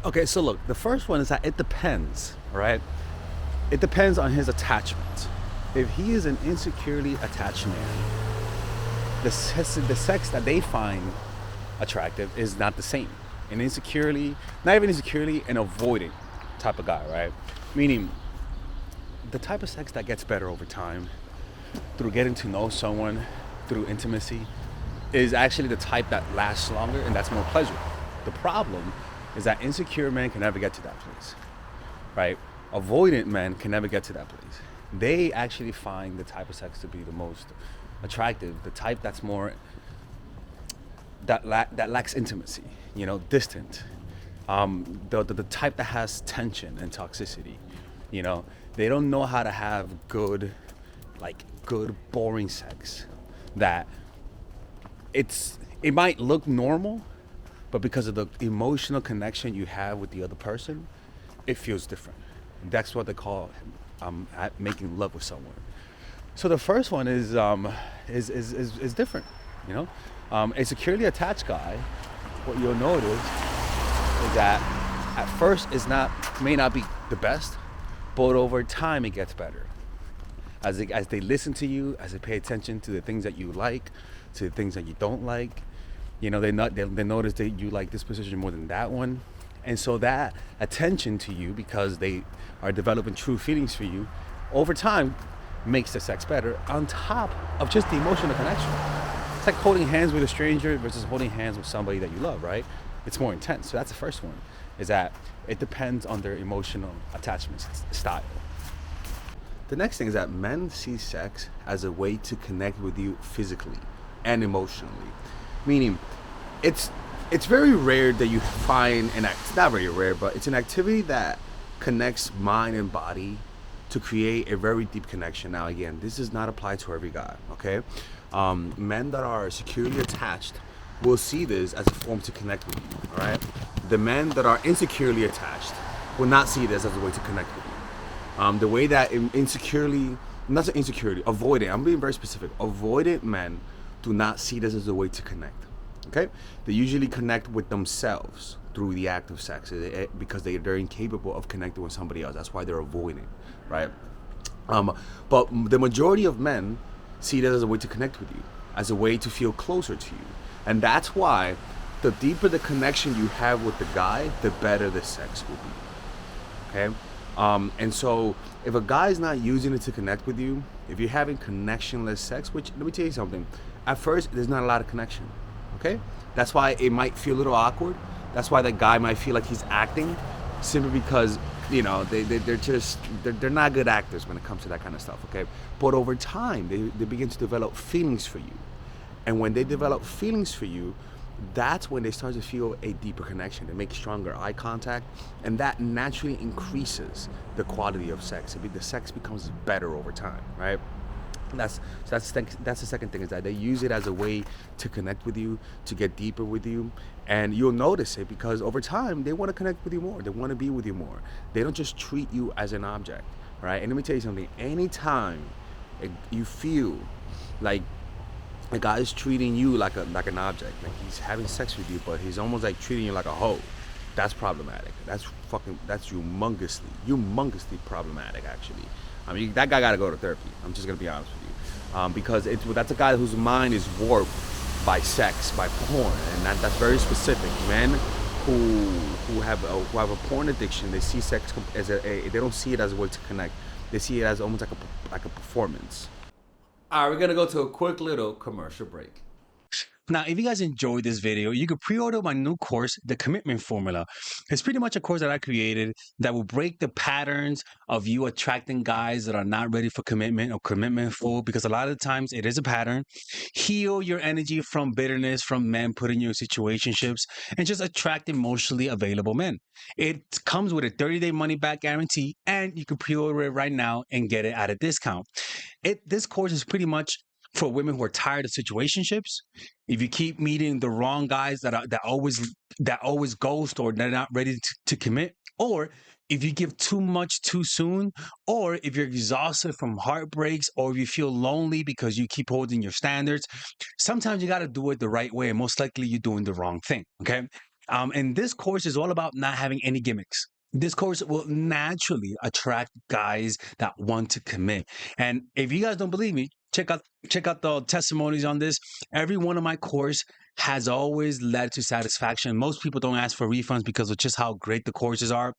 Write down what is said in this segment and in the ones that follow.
Okay, so look, the first one is that it depends, right? It depends on his attachment. If he is an insecurely attached man, the sex that they find attractive is not the same. An insecurely, not even insecurely, an avoidant type of guy, right? Meaning the type of sex that gets better over time through getting to know someone, through intimacy, is actually the type that lasts longer and that's more pleasurable. The problem is that insecure men can never get to that place, right? Avoidant men can never get to that place. They actually find the type of sex to be the most attractive, the type that's more that lacks intimacy, distant. The type that has tension and toxicity. They don't know how to have good boring sex. That it might look normal, but because of the emotional connection you have with the other person, it feels different. That's what they call making love with someone. So the first one is different. A securely attached guy, what you'll notice is that at first may not be the best, but over time it gets better. As they listen to you, as they pay attention to the things that you like, to the things that you don't like, they notice that you like this position more than that one, and so that attention to you, because they are developing true feelings for you, over time makes the sex better. On top of just the emotional connection, it's like holding hands with a stranger versus holding hands with somebody that you love, right? It's more intense. So that's the first one, is that it depends on their emotional attachment style. The next thing is that men see sex as a way to connect with you physically and emotionally. Meaning, it's very rare that you find not very rare, but it's an activity that connects mind and body to create a very deep connection. Now, again, this does not apply to every guy, okay? Men that are securely attached will see this as a form to connect with you, all right? The men that are insecurely attached will not see this as a way to connect with you. The way that avoidant, I'm being very specific, avoidant men do not see this as a way to connect, okay? They usually connect with themselves through the act of sex because they're incapable of connecting with somebody else. That's why they're avoiding, right? But the majority of men see that as a way to connect with you, as a way to feel closer to you. And that's why the deeper the connection you have with the guy, the better the sex will be, okay? And so if a guy is not using it to connect with you, if you're having connectionless sex, which, let me tell you something, at first there's not a lot of connection, okay? That's why it might feel a little awkward. That's why that guy might feel like he's acting, simply because they're not good actors when it comes to that kind of stuff, okay? But over time they begin to develop feelings for you, and when they develop feelings for you, that's when they start to feel a deeper connection. They make stronger eye contact, and that naturally increases the quality of sex. The sex becomes better over time, right? That's the second thing, is that they use it as a way to connect with you, to get deeper with you, and you'll notice it because over time they want to connect with you more. They want to be with you more. They don't just treat you as an object, right? And let me tell you something. Anytime you feel like a guy is treating you like an object, like he's having sex with you, but he's almost like treating you like a hoe, that's problematic. That's humongously problematic, actually. I mean, that guy got to go to therapy. I'm just gonna be honest with you, because that's a guy whose mind is warped by sex, by porn, and that's very specific. Men who have a porn addiction, they see sex as they don't see it as a way to connect. They see it as almost like a performance. All right, we're gonna go to a quick little commercial break. Now, if you guys enjoyed this video, you could pre-order my new course, The Commitment Formula. It's pretty much a course that I created that will break the patterns of you attracting guys that are not ready for commitment or commitment full, because a lot of the times it is a pattern. Heal your energy from bitterness from men putting you in situationships, and just attract emotionally available men. It comes with a 30-day money-back guarantee, and you can pre-order it right now and get it at a discount. This course is pretty much for women who are tired of situationships. If you keep meeting the wrong guys that always ghost, or they're not ready to commit, or if you give too much too soon, or if you're exhausted from heartbreaks, or if you feel lonely because you keep holding your standards, sometimes you got to do it the right way, and most likely you're doing the wrong thing. Okay. And this course is all about not having any gimmicks. This course will naturally attract guys that want to commit. And if you guys don't believe me, check out the testimonies on this. Every one of my course has always led to satisfaction. Most people don't ask for refunds because of just how great the courses are.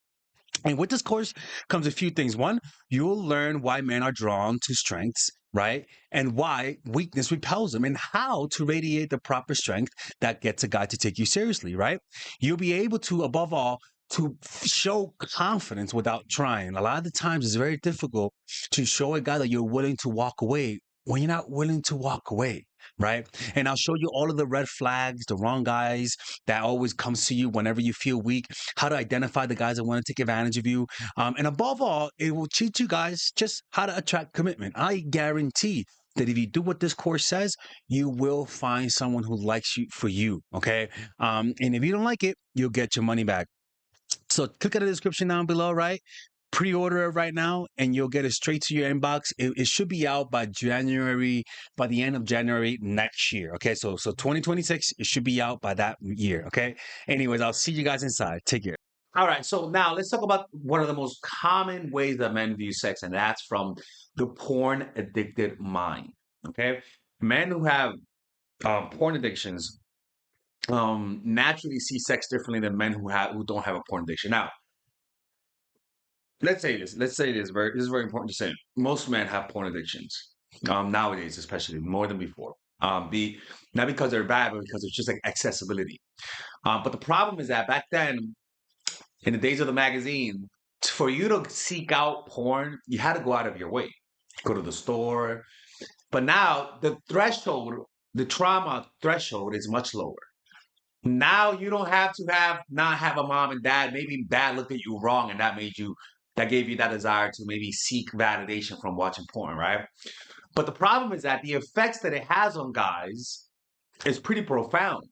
And with this course comes a few things. One, you'll learn why men are drawn to strengths, right? And why weakness repels them, and how to radiate the proper strength that gets a guy to take you seriously, right? You'll be able to, above all, to show confidence without trying. A lot of the times it's very difficult to show a guy that you're willing to walk away when you're not willing to walk away, right? And I'll show you all of the red flags, the wrong guys that always comes to you whenever you feel weak, how to identify the guys that want to take advantage of you. And above all, it will teach you guys just how to attract commitment. I guarantee that if you do what this course says, you will find someone who likes you for you. Okay. And if you don't like it, you'll get your money back. So click on the description down below, right? Pre-order it right now and you'll get it straight to your inbox. It should be out by the end of January next year. Okay, so 2026, it should be out by that year. Okay. Anyways, I'll see you guys inside. Take care. All right, so now let's talk about one of the most common ways that men view sex, and that's from the porn addicted mind. Okay, men who have porn addictions naturally see sex differently than men who don't have a porn addiction. Now, let's say this. This is very important to say. Most men have porn addictions nowadays, especially more than before. Not because they're bad, but because it's just like accessibility. But the problem is that back then, in the days of the magazine, for you to seek out porn, you had to go out of your way, go to the store. But now the trauma threshold is much lower. Now you don't have to not have a mom and dad. Maybe dad looked at you wrong and that gave you that desire to maybe seek validation from watching porn, right? But the problem is that the effects that it has on guys is pretty profound.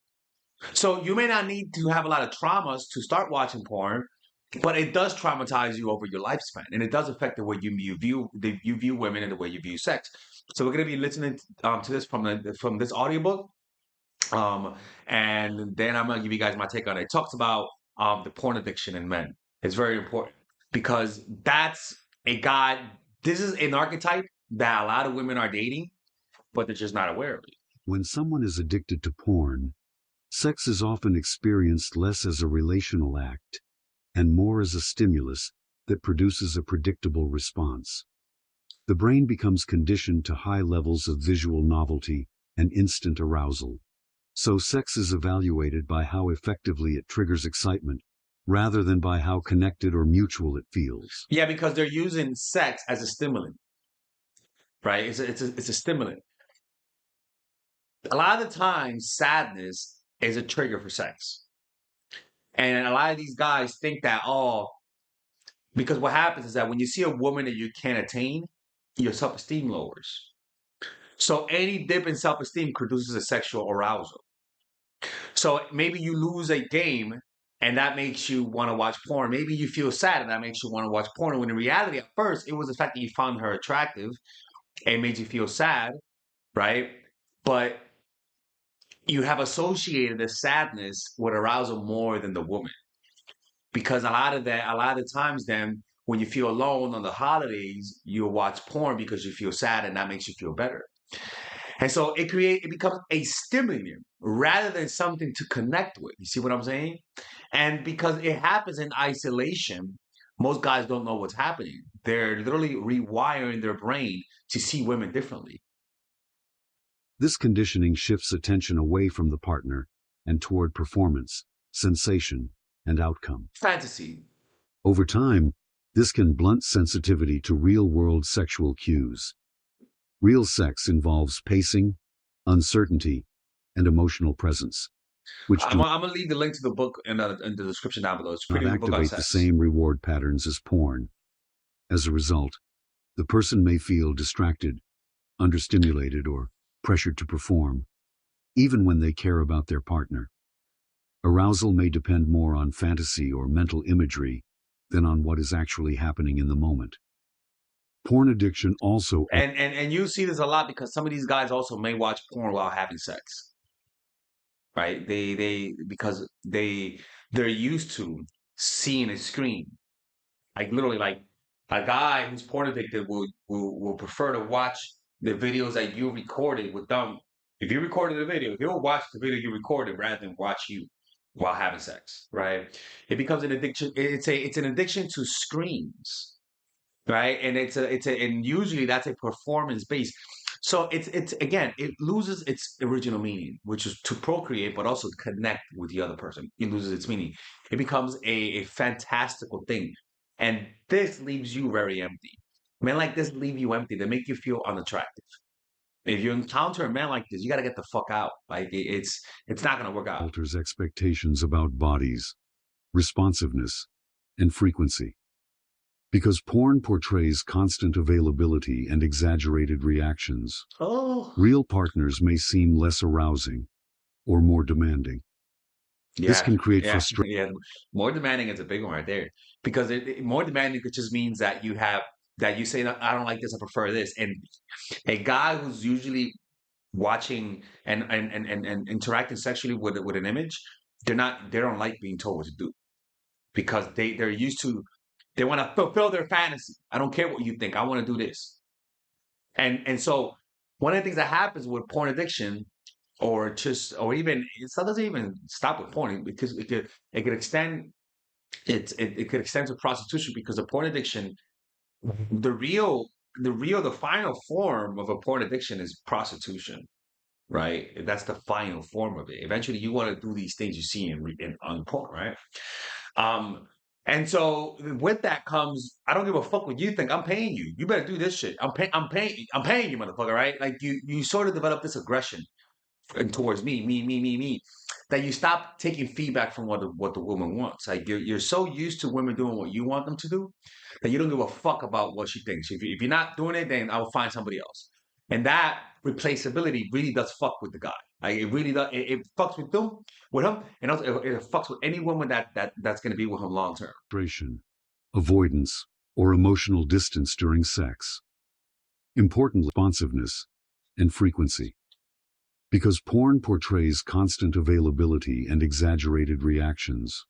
So you may not need to have a lot of traumas to start watching porn, but it does traumatize you over your lifespan, and it does affect the way you view women and the way you view sex. So we're going to be listening to this from this audiobook, and then I'm going to give you guys my take on it. It talks about the porn addiction in men. It's very important because that's a guy. This is an archetype that a lot of women are dating, but they're just not aware of it. When someone is addicted to porn, sex is often experienced less as a relational act and more as a stimulus that produces a predictable response. The brain becomes conditioned to high levels of visual novelty and instant arousal. So sex is evaluated by how effectively it triggers excitement, rather than by how connected or mutual it feels. Yeah, because they're using sex as a stimulant, right? It's a stimulant. A lot of the time, sadness is a trigger for sex. And a lot of these guys think that, because what happens is that when you see a woman that you can't attain, your self-esteem lowers. So any dip in self-esteem produces a sexual arousal. So maybe you lose a game and that makes you want to watch porn. Maybe you feel sad and that makes you want to watch porn. When in reality, at first, it was the fact that you found her attractive and made you feel sad, right? But you have associated the sadness with arousal more than the woman. Because a lot of times then when you feel alone on the holidays, you'll watch porn because you feel sad and that makes you feel better. And so it becomes a stimulant rather than something to connect with. You see what I'm saying? And because it happens in isolation, most guys don't know what's happening. They're literally rewiring their brain to see women differently. This conditioning shifts attention away from the partner and toward performance, sensation, and outcome. Fantasy. Over time, this can blunt sensitivity to real-world sexual cues. Real sex involves pacing, uncertainty, and emotional presence, which I'm going to leave the link to the book in the description down below. It's a do pretty not good book on activate the sex. same reward patterns as porn. As a result, the person may feel distracted, understimulated, or pressured to perform, even when they care about their partner. Arousal may depend more on fantasy or mental imagery than on what is actually happening in the moment. Porn addiction also... And you see this a lot because some of these guys also may watch porn while having sex. Right? Because they they're used to seeing a screen. Like literally, like a guy who's porn addicted will prefer to watch the videos that you recorded with them. If you recorded a video, he'll watch the video you recorded rather than watch you while having sex, right? It becomes an addiction. It's an addiction to screens, right? And and usually that's a performance based. So it's again, it loses its original meaning, which is to procreate, but also connect with the other person. It loses its meaning. It becomes a fantastical thing, and this leaves you very empty. Men like this leave you empty. They make you feel unattractive. If you encounter a man like this, you got to get the fuck out. Like it's not gonna work out. Alters expectations about bodies, responsiveness, and frequency. Because porn portrays constant availability and exaggerated reactions, Oh, real partners may seem less arousing or more demanding. This can create frustration. yeah. More demanding is a big one right there because more demanding it just means that you say I don't like this, I prefer this, and a guy who's usually watching and interacting sexually with an image, they don't like being told what to do because they're used to they want to fulfill their fantasy. I don't care what you think. I want to do this, and so one of the things that happens with porn addiction or even it doesn't even stop with porn because it could extend it could extend to prostitution because the porn addiction the real the final form of a porn addiction is prostitution, right? That's the final form of it. Eventually you want to do these things you see in on porn, right? um and so with that comes I don't give a fuck what you think. I'm paying you. You better do this shit. I'm paying you, motherfucker, right? Like you sort of develop this aggression and towards me, that you stop taking feedback from what the woman wants. Like you're so used to women doing what you want them to do that you don't give a fuck about what she thinks. If you're not doing it, then I will find somebody else. And that replaceability really does fuck with the guy. Like it really does. It fucks with him, and also it fucks with any woman that's going to be with him long term. Avoidance, or emotional distance during sex. Important responsiveness and frequency. Because porn portrays constant availability and exaggerated reactions,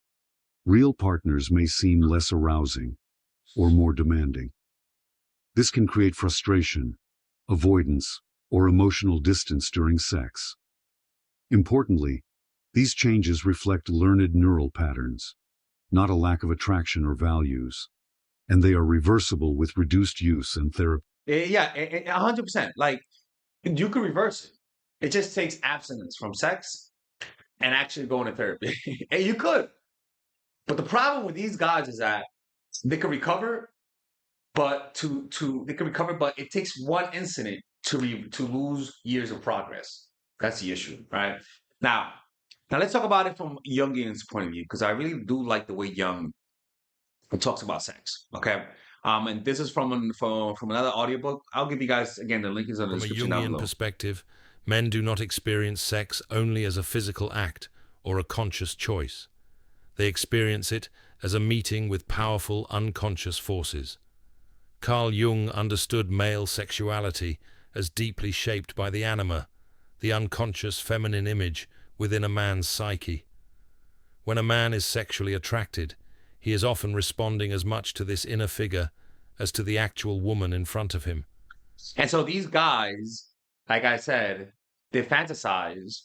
real partners may seem less arousing or more demanding. This can create frustration, avoidance, or emotional distance during sex. Importantly, these changes reflect learned neural patterns, not a lack of attraction or values, and they are reversible with reduced use and therapy. Yeah, 100%. Like you can reverse it. It just takes abstinence from sex and actually going to therapy. And you could. But the problem with these guys is that they can recover, but they can recover, but it takes one incident to lose years of progress. That's the issue, right? Now let's talk about it from Jungian's point of view, because I really do like the way Jung talks about sex. Okay. And this is from another audiobook. I'll give you guys again the link is in the From a description down Jungian below. perspective, men do not experience sex only as a physical act or a conscious choice. They experience it as a meeting with powerful unconscious forces. Carl Jung understood male sexuality as deeply shaped by the anima, the unconscious feminine image within a man's psyche. When a man is sexually attracted, he is often responding as much to this inner figure as to the actual woman in front of him. And so these guys, like I said, they fantasize,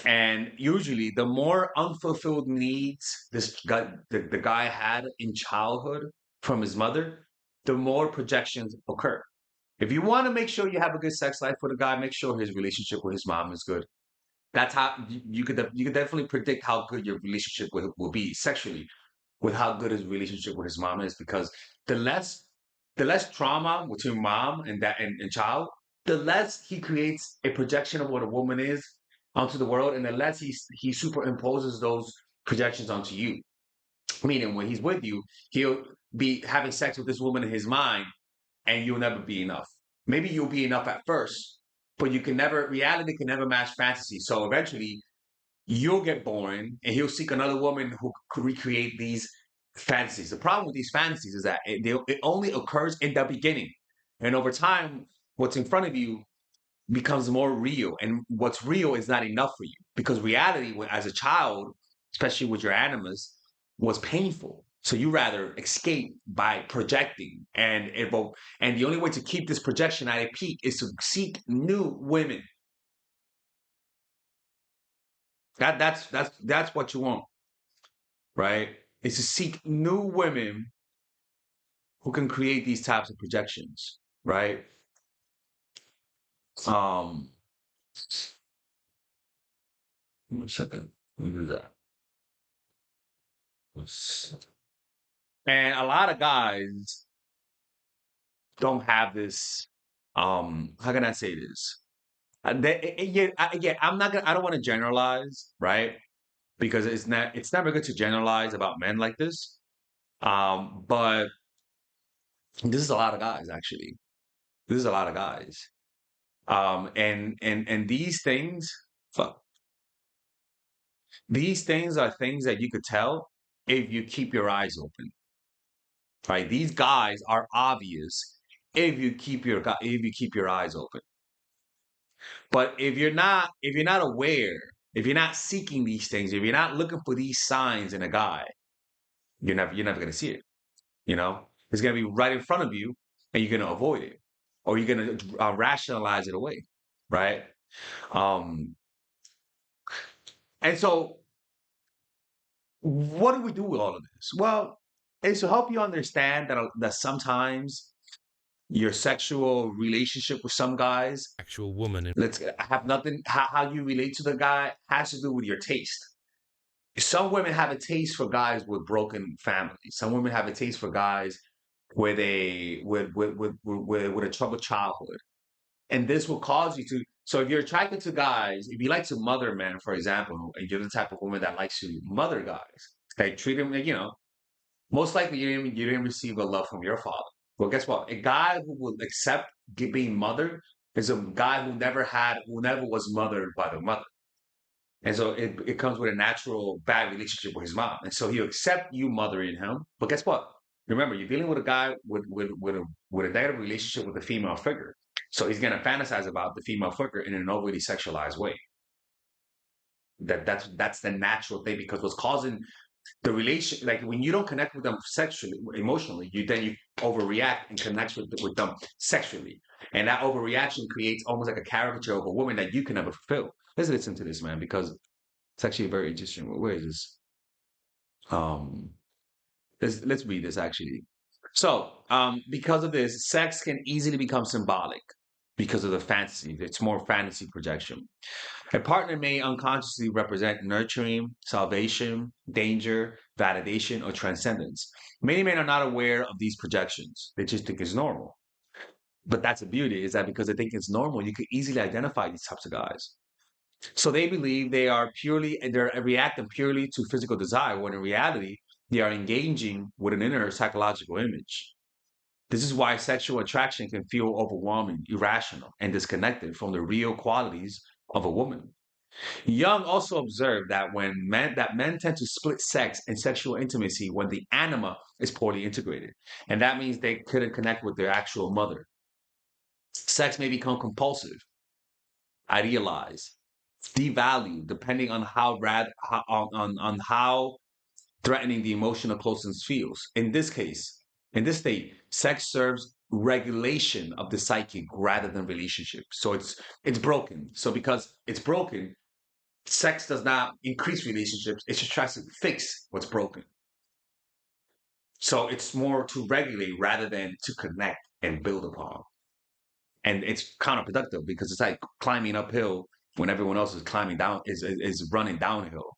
and usually the more unfulfilled needs the guy had in childhood from his mother, the more projections occur. If you want to make sure you have a good sex life with a guy, make sure his relationship with his mom is good. That's how you could definitely predict how good your relationship will be sexually with how good his relationship with his mom is, because the less trauma between mom and child, the less he creates a projection of what a woman is onto the world, and the less he superimposes those projections onto you. Meaning, when he's with you, he'll be having sex with this woman in his mind, and you'll never be enough. Maybe you'll be enough at first, but reality can never match fantasy. So eventually, you'll get boring, and he'll seek another woman who could recreate these fantasies. The problem with these fantasies is that it only occurs in the beginning, and over time, what's in front of you becomes more real, and what's real is not enough for you, because reality, as a child, especially with your animus, was painful. So you rather escape by projecting, and the only way to keep this projection at a peak is to seek new women. That's what you want, right? Is to seek new women who can create these types of projections, right? Um, 1 second. Let me do that. And a lot of guys don't have this. How can I say this? I'm not gonna. I don't want to generalize, right? Because It's never good to generalize about men like this. But this is a lot of guys, actually. This is a lot of guys. And these things, fuck, these things are things that you could tell if you keep your eyes open, right? These guys are obvious if you keep your eyes open. But if you're not aware, if you're not seeking these things, if you're not looking for these signs in a guy, you're never gonna see it. You know, it's gonna be right in front of you, and you're gonna avoid it, or you're gonna rationalize it away, right? Um, and so, what do we do with all of this? Well, it's to help you understand that sometimes your sexual relationship with some guys, Actual woman in let's have nothing. How you relate to the guy has to do with your taste. Some women have a taste for guys with broken families. Some women have a taste for guys with with a troubled childhood, and this will cause you to. So if you're attracted to guys, if you like to mother men, for example, and you're the type of woman that likes to mother guys, like treat them like most likely you didn't receive a love from your father. Well, guess what? A guy who will accept being mothered is a guy who never was mothered by the mother. And so it comes with a natural bad relationship with his mom. And so he'll accept you mothering him. But guess what? Remember, you're dealing with a guy with a negative relationship with a female figure. So he's gonna fantasize about the female figure in an overly sexualized way. That's the natural thing, because what's causing the relation, like when you don't connect with them sexually, emotionally, you overreact and connect with them sexually. And that overreaction creates almost like a caricature of a woman that you can never fulfill. Let's listen to this, man, because it's actually very interesting. Where is this? Um, let's read this actually. So, because of this, sex can easily become symbolic because of the fantasy. It's more fantasy projection. A partner may unconsciously represent nurturing, salvation, danger, validation, or transcendence. Many men are not aware of these projections. They just think it's normal. But that's the beauty, is that because they think it's normal, you can easily identify these types of guys. So they believe they're reacting purely to physical desire, when in reality, they are engaging with an inner psychological image. This is why sexual attraction can feel overwhelming, irrational, and disconnected from the real qualities of a woman. Young also observed that men tend to split sex and sexual intimacy when the anima is poorly integrated, and that means they couldn't connect with their actual mother. Sex may become compulsive, idealized, devalued, depending on on how threatening the emotional closeness feels. In this state, sex serves regulation of the psyche rather than relationship. So it's broken. So because it's broken, sex does not increase relationships. It just tries to fix what's broken. So it's more to regulate rather than to connect and build upon. And it's counterproductive because it's like climbing uphill when everyone else is climbing down, is running downhill.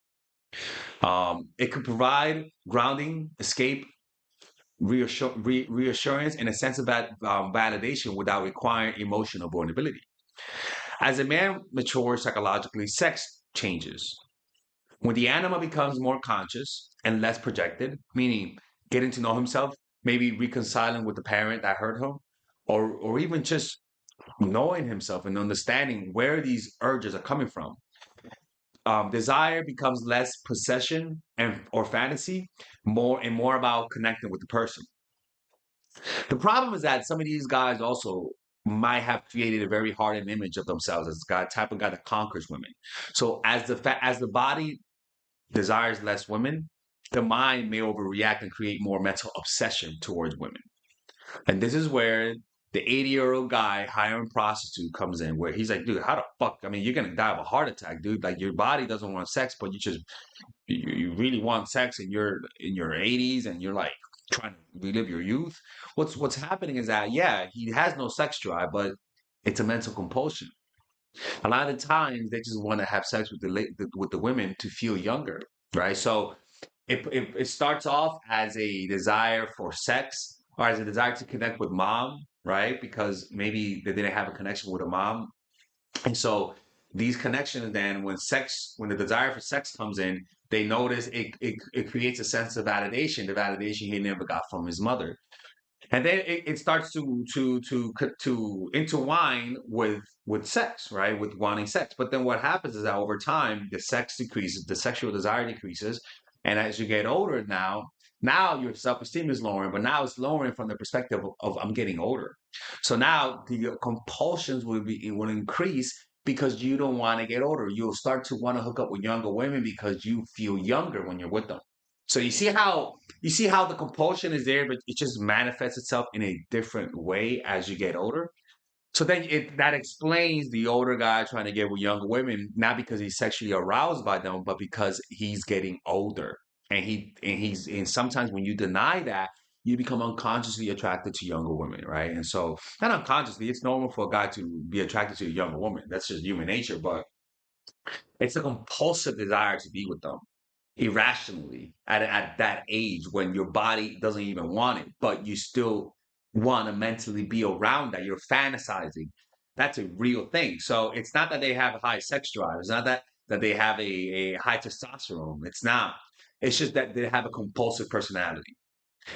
It can provide grounding, escape, reassurance, and a sense of validation without requiring emotional vulnerability. As a man matures psychologically, sex changes. When the anima becomes more conscious and less projected, meaning getting to know himself, maybe reconciling with the parent that hurt him, or even just knowing himself and understanding where these urges are coming from. Desire becomes less possession and or fantasy, more about connecting with the person. The problem is that some of these guys also might have created a very hardened image of themselves as the type of guy that conquers women. So as the body desires less women, the mind may overreact and create more mental obsession towards women. And this is where the 80-year-old guy hiring prostitute comes in, where he's like, dude, how the fuck? I mean, you're gonna die of a heart attack, dude. Like your body doesn't want sex, but you really want sex, and you're in your 80s, and you're like trying to relive your youth. What's happening is that yeah, he has no sex drive, but it's a mental compulsion. A lot of times they just want to have sex with with the women to feel younger, right? So it starts off as a desire for sex or as a desire to connect with mom, right? Because maybe they didn't have a connection with a mom. And so these connections then when the desire for sex comes in, they notice it creates a sense of validation, the validation he never got from his mother. And then it starts to intertwine with sex, right? With wanting sex. But then what happens is that over time, the sex decreases, the sexual desire decreases, and as you get older now your self-esteem is lowering, but now it's lowering from the perspective of I'm getting older. So now the compulsions will increase because you don't want to get older. You'll start to want to hook up with younger women because you feel younger when you're with them. So you see how the compulsion is there, but it just manifests itself in a different way as you get older. So then that explains the older guy trying to get with younger women, not because he's sexually aroused by them, but because he's getting older. And sometimes when you deny that, you become unconsciously attracted to younger women, right? And so not unconsciously, it's normal for a guy to be attracted to a younger woman. That's just human nature, but it's a compulsive desire to be with them irrationally at that age when your body doesn't even want it, but you still want to mentally be around that. You're fantasizing. That's a real thing. So it's not that they have a high sex drive. It's not that they have a high testosterone. It's not. It's just that they have a compulsive personality.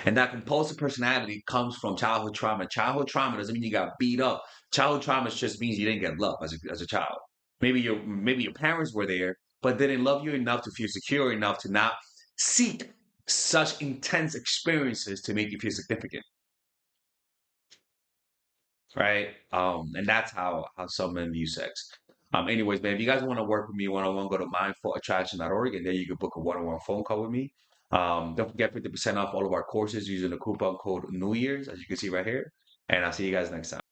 And that compulsive personality comes from childhood trauma. Childhood trauma doesn't mean you got beat up. Childhood trauma just means you didn't get love as a child. Maybe your parents were there, but they didn't love you enough to feel secure enough to not seek such intense experiences to make you feel significant, right? And that's how some men view sex. Anyways, man, if you guys want to work with me one on one, go to mindfulattraction.org, and there you can book a one on one phone call with me. Don't forget 50% off all of our courses using the coupon code New Year's, as you can see right here. And I'll see you guys next time.